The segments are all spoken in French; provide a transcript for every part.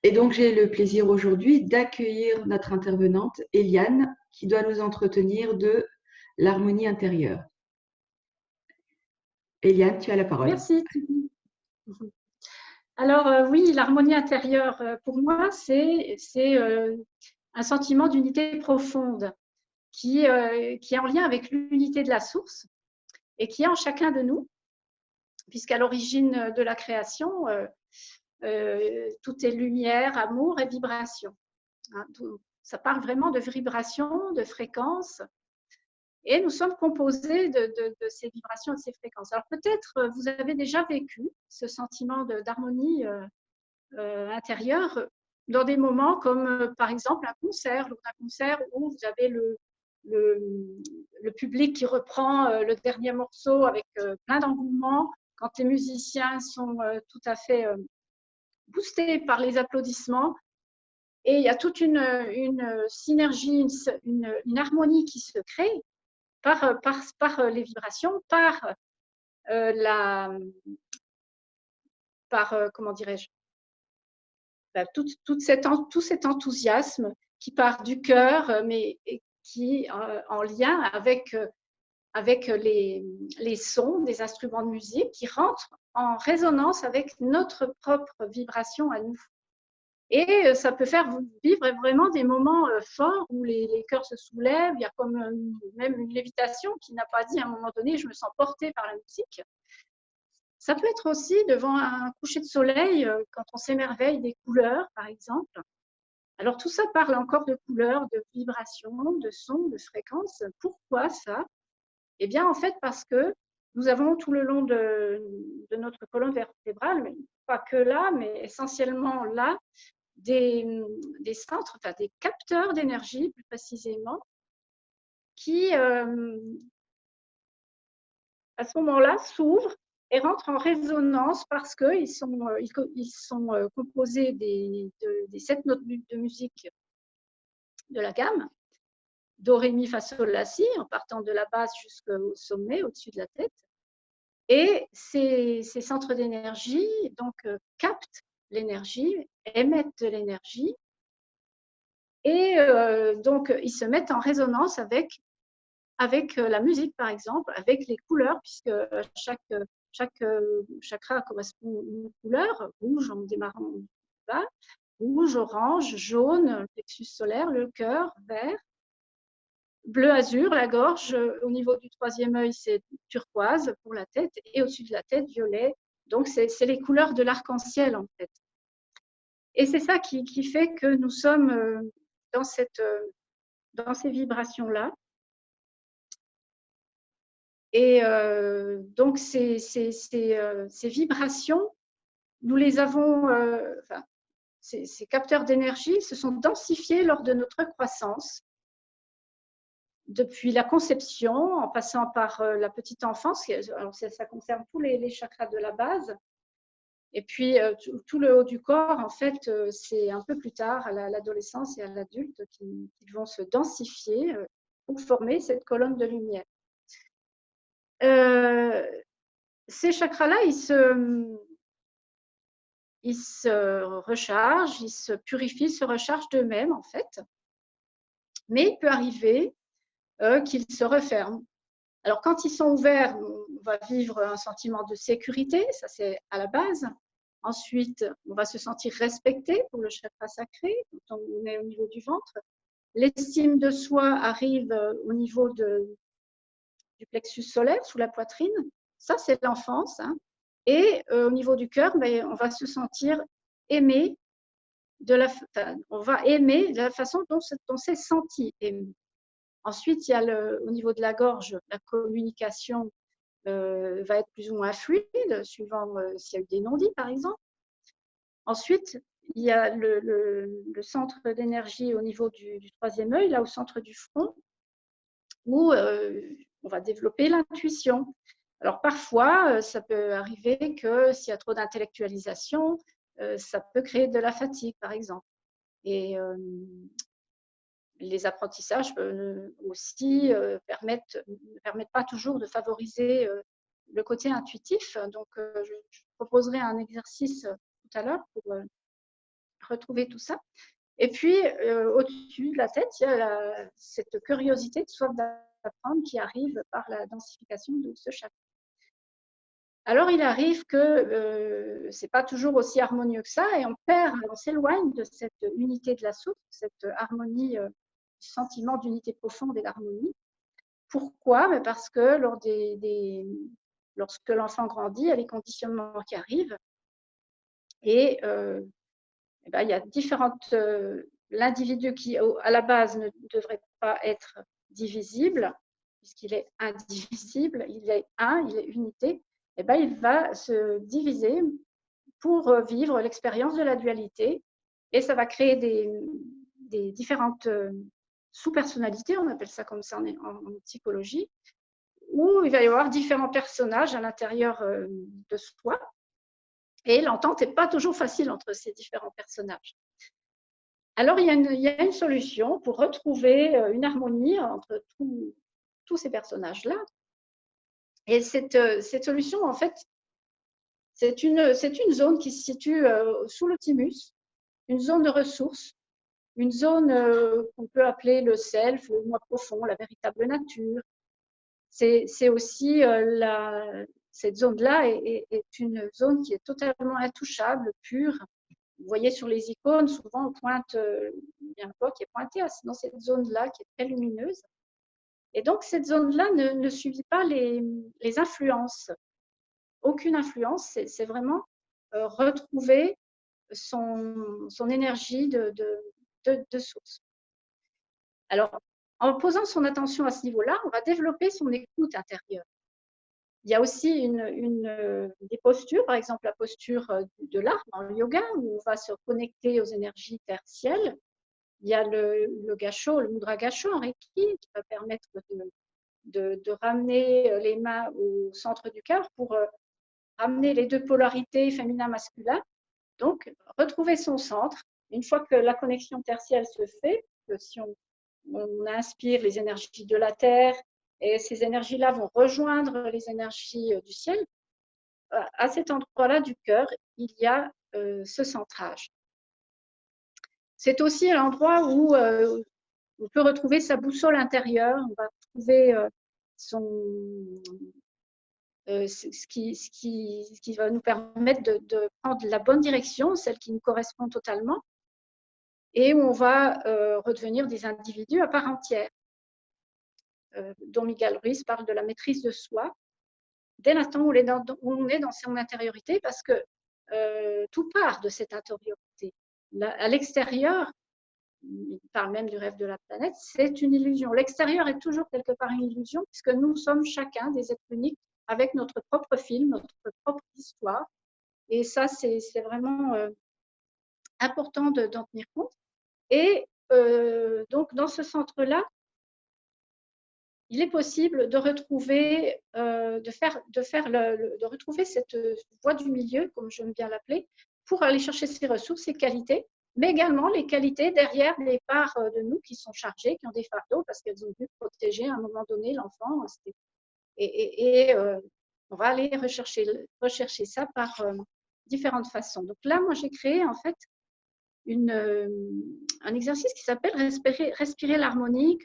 Et donc, j'ai le plaisir aujourd'hui d'accueillir notre intervenante, Eliane, qui doit nous entretenir de l'harmonie intérieure. Eliane, tu as la parole. Merci. Alors oui, l'harmonie intérieure, pour moi, c'est un sentiment d'unité profonde qui est en lien avec l'unité de la source et qui est en chacun de nous, puisqu'à l'origine de la création, tout est lumière, amour et vibration. Hein, ça parle vraiment de vibration, de fréquence. Et nous sommes composés de ces vibrations et de ces fréquences. Alors peut-être vous avez déjà vécu ce sentiment d'harmonie intérieure dans des moments comme par exemple un concert, lors d'un concert où vous avez le public qui reprend le dernier morceau avec plein d'engouement, quand les musiciens sont tout à fait boostés par les applaudissements. Et il y a toute une synergie, une harmonie qui se crée par les vibrations, par comment dirais-je, tout cet enthousiasme qui part du cœur, mais qui en lien avec les sons des instruments de musique qui rentrent en résonance avec notre propre vibration à nous. Et ça peut faire vivre vraiment des moments forts où les cœurs se soulèvent. Il y a comme même une lévitation qui n'a pas dit à un moment donné, je me sens portée par la musique. Ça peut être aussi devant un coucher de soleil, quand on s'émerveille des couleurs, par exemple. Alors tout ça parle encore de couleurs, de vibrations, de sons, de fréquences. Pourquoi ça? Eh bien, en fait, parce que nous avons tout le long de notre colonne vertébrale, mais pas que là, mais essentiellement là, des centres, enfin des capteurs d'énergie plus précisément, qui à ce moment-là s'ouvrent et rentrent en résonance parce qu'ils sont composés des 7 notes de musique de la gamme, do, ré, mi, fa, sol, la, si, en partant de la base jusqu'au sommet, au-dessus de la tête. Et ces centres d'énergie donc captent l'énergie, émettent de l'énergie. Et donc, ils se mettent en résonance avec la musique, par exemple, avec les couleurs, puisque chaque chakra correspond à une couleur, rouge en démarrant bas, rouge, orange, jaune, le plexus solaire, le cœur, vert, bleu azur, la gorge, au niveau du troisième œil, c'est turquoise pour la tête, et au-dessus de la tête, violet. Donc, c'est les couleurs de l'arc-en-ciel, en fait. Et c'est ça qui fait que nous sommes dans ces vibrations-là. Et donc, ces vibrations, nous les avons, enfin, ces capteurs d'énergie se sont densifiés lors de notre croissance, depuis la conception, en passant par la petite enfance. Alors, ça concerne tous les chakras de la base. Et puis, tout le haut du corps, en fait, c'est un peu plus tard, à l'adolescence et à l'adulte, qu'ils vont se densifier pour former cette colonne de lumière. Ces chakras-là, ils se rechargent, ils se purifient, ils se rechargent d'eux-mêmes, en fait. Mais il peut arriver qu'ils se referment. Alors, quand ils sont ouverts, on va vivre un sentiment de sécurité, ça c'est à la base. Ensuite, on va se sentir respecté pour le chakra sacré, quand on est au niveau du ventre. L'estime de soi arrive au niveau du plexus solaire, sous la poitrine. Ça, c'est l'enfance. Hein. Et au niveau du cœur, on va se sentir aimé, on va aimer de la façon dont on s'est senti aimé. Ensuite, il y a au niveau de la gorge, la communication va être plus ou moins fluide, suivant s'il y a eu des non-dits, par exemple. Ensuite, il y a le centre d'énergie au niveau du troisième œil, là au centre du front, où on va développer l'intuition. Alors parfois, ça peut arriver que s'il y a trop d'intellectualisation, ça peut créer de la fatigue, par exemple. Et les apprentissages aussi ne permettent pas toujours de favoriser le côté intuitif. Donc, je proposerai un exercice tout à l'heure pour retrouver tout ça. Et puis, au-dessus de la tête, il y a cette curiosité de soif d'apprendre qui arrive par la densification de ce chakra. Alors, il arrive que ce n'est pas toujours aussi harmonieux que ça et on s'éloigne de cette unité de la source, cette harmonie, sentiment d'unité profonde et d'harmonie. Pourquoi? Parce que lorsque l'enfant grandit, il y a les conditionnements qui arrivent et il y a différentes. L'individu qui, à la base, ne devrait pas être divisible, puisqu'il est indivisible, il est un, il est unité, il va se diviser pour vivre l'expérience de la dualité et ça va créer des différentes sous-personnalités, on appelle ça comme ça en psychologie, où il va y avoir différents personnages à l'intérieur de soi. Et l'entente n'est pas toujours facile entre ces différents personnages. Alors, il y a une solution pour retrouver une harmonie entre tous ces personnages-là. Et cette solution, en fait, c'est une zone qui se situe sous le thymus, une zone de ressources, une zone qu'on peut appeler le self, le moi profond, la véritable nature. C'est aussi cette zone-là est une zone qui est totalement intouchable, pure. Vous voyez sur les icônes, souvent on pointe, il y a un doigt qui est pointé dans cette zone-là qui est très lumineuse. Et donc cette zone-là ne subit pas les influences. Aucune influence, c'est vraiment retrouver son énergie de source. Alors, en posant son attention à ce niveau-là, on va développer son écoute intérieure. Il y a aussi des postures, par exemple la posture de l'arbre dans le yoga, où on va se connecter aux énergies tertielles. Il y a le gassho, le mudra gassho en Reiki, qui va permettre de ramener les mains au centre du cœur pour ramener les deux polarités féminin-masculin. Donc, retrouver son centre. Une fois que la connexion tertielle se fait, que si on inspire les énergies de la terre, et ces énergies-là vont rejoindre les énergies du ciel, à cet endroit-là du cœur, il y a ce centrage. C'est aussi l'endroit où on peut retrouver sa boussole intérieure, on va trouver ce qui va nous permettre de prendre la bonne direction, celle qui nous correspond totalement, et où on va redevenir des individus à part entière. Dont Miguel Ruiz parle de la maîtrise de soi, dès l'instant où on est dans son intériorité, parce que tout part de cette intériorité. À l'extérieur, il parle même du rêve de la planète, c'est une illusion. L'extérieur est toujours quelque part une illusion, puisque nous sommes chacun des êtres uniques avec notre propre film, notre propre histoire. Et ça, c'est vraiment important d'en tenir compte. Et donc, dans ce centre-là, il est possible de retrouver, de retrouver cette voie du milieu, comme j'aime bien l'appeler, pour aller chercher ses ressources, ses qualités, mais également les qualités derrière les parts de nous qui sont chargées, qui ont des fardeaux parce qu'elles ont dû protéger à un moment donné l'enfant. Et on va aller rechercher ça par différentes façons. Donc là, moi, j'ai créé en fait un exercice qui s'appelle respirer l'harmonie,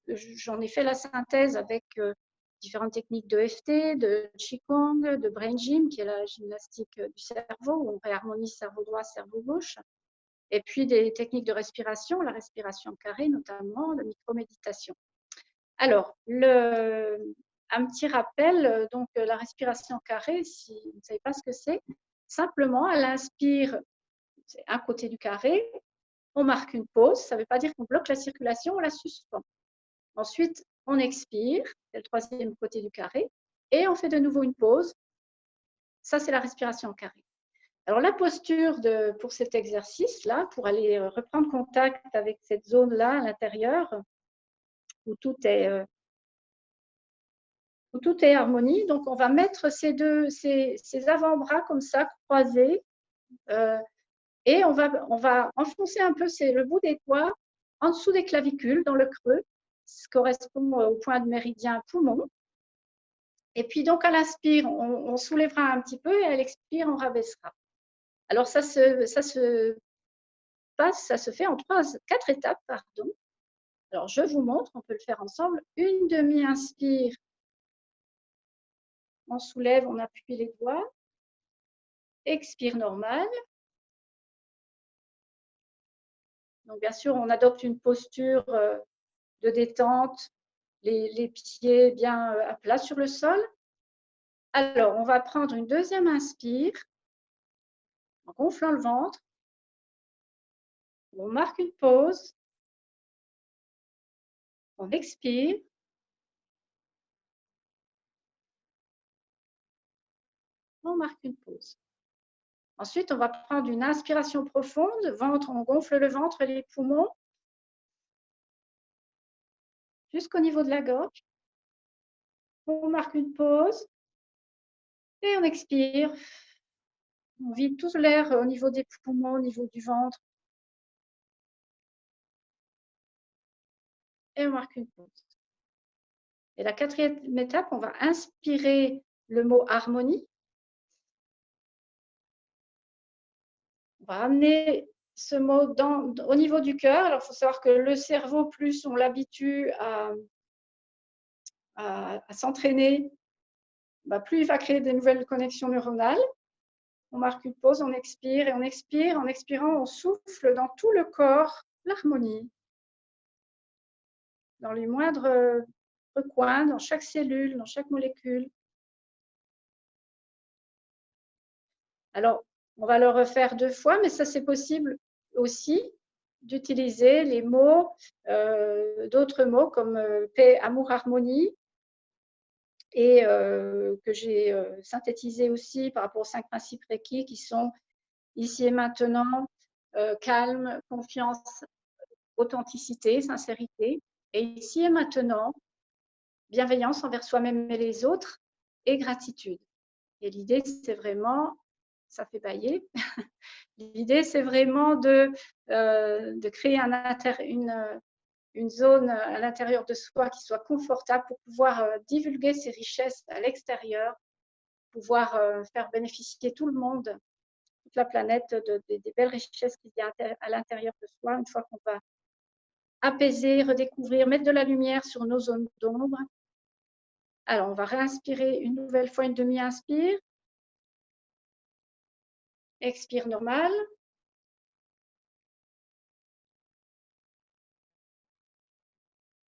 j'en ai fait la synthèse avec différentes techniques de EFT, de Qigong, de Brain Gym, qui est la gymnastique du cerveau, où on réharmonise cerveau droit, cerveau gauche, et puis des techniques de respiration, la respiration carrée notamment, la microméditation. Alors, un petit rappel, donc la respiration carrée, si vous ne savez pas ce que c'est, simplement, elle inspire, c'est un côté du carré, on marque une pause, ça ne veut pas dire qu'on bloque la circulation, on la suspend. Ensuite, on expire, c'est le troisième côté du carré, et on fait de nouveau une pause. Ça, c'est la respiration carrée. Alors, la posture pour cet exercice-là, pour aller reprendre contact avec cette zone-là à l'intérieur, où tout est harmonie. Donc, on va mettre ces avant-bras comme ça, croisés, et on va enfoncer un peu le bout des doigts en dessous des clavicules, dans le creux, ce correspond au point de méridien poumon. Et puis, donc, à l'inspire, on soulèvera un petit peu et à l'expire, on rabaissera. Alors, ça se ça se fait en 4 étapes, pardon. Alors, je vous montre, on peut le faire ensemble. Une demi-inspire. On soulève, on appuie les doigts. Expire normal. Donc, bien sûr, on adopte une posture de détente, les pieds bien à plat sur le sol. Alors, on va prendre une deuxième inspire en gonflant le ventre. On marque une pause. On expire. On marque une pause. Ensuite, on va prendre une inspiration profonde. Ventre, on gonfle le ventre et les poumons jusqu'au niveau de la gorge. On marque une pause et on expire. On vide tout l'air au niveau des poumons, au niveau du ventre. Et on marque une pause. Et la quatrième étape, on va inspirer le mot harmonie. On va amener ce mot au niveau du cœur. Alors, il faut savoir que le cerveau, plus on l'habitue à s'entraîner, plus il va créer des nouvelles connexions neuronales. On marque une pause, on expire et on expire. En expirant, on souffle dans tout le corps l'harmonie. Dans les moindres recoins, dans chaque cellule, dans chaque molécule. Alors, on va le refaire 2 fois, mais ça, c'est possible aussi d'utiliser les mots, d'autres mots comme paix, amour, harmonie, et que j'ai synthétisé aussi par rapport aux 5 principes Reiki qui sont ici et maintenant, calme, confiance, authenticité, sincérité, et ici et maintenant, bienveillance envers soi-même et les autres, et gratitude. Et l'idée, c'est vraiment, ça fait bailler, l'idée, c'est vraiment de créer une zone à l'intérieur de soi qui soit confortable pour pouvoir divulguer ses richesses à l'extérieur, pouvoir faire bénéficier tout le monde, toute la planète des belles richesses qu'il y a à l'intérieur de soi, une fois qu'on va apaiser, redécouvrir, mettre de la lumière sur nos zones d'ombre. Alors, on va réinspirer une nouvelle fois, une demi-inspire. Expire normal.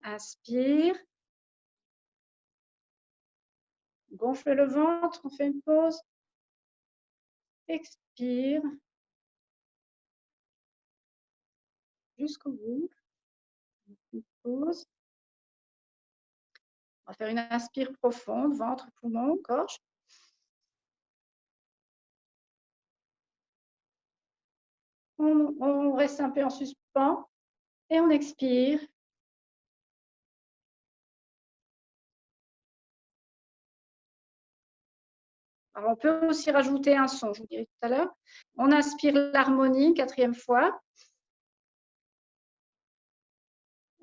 Inspire. Gonfle le ventre, on fait une pause. Expire. Jusqu'au bout. Une pause. On va faire une inspire profonde, ventre, poumon, gorge. On reste un peu en suspens et on expire. Alors, on peut aussi rajouter un son, je vous dirai tout à l'heure. On inspire l'harmonie, 4e fois.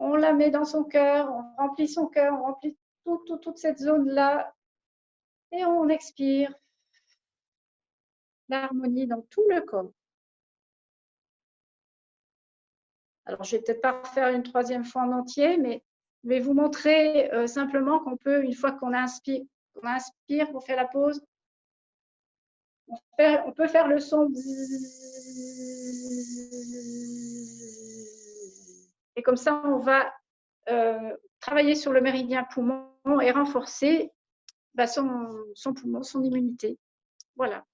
On la met dans son cœur, on remplit son cœur, on remplit toute cette zone-là. Et on expire l'harmonie dans tout le corps. Alors, je ne vais peut-être pas refaire une 3e fois en entier, mais je vais vous montrer simplement qu'on peut, une fois qu'on inspire, on fait la pause, on peut faire le son. Et comme ça, on va travailler sur le méridien poumon et renforcer son poumon, son immunité. Voilà.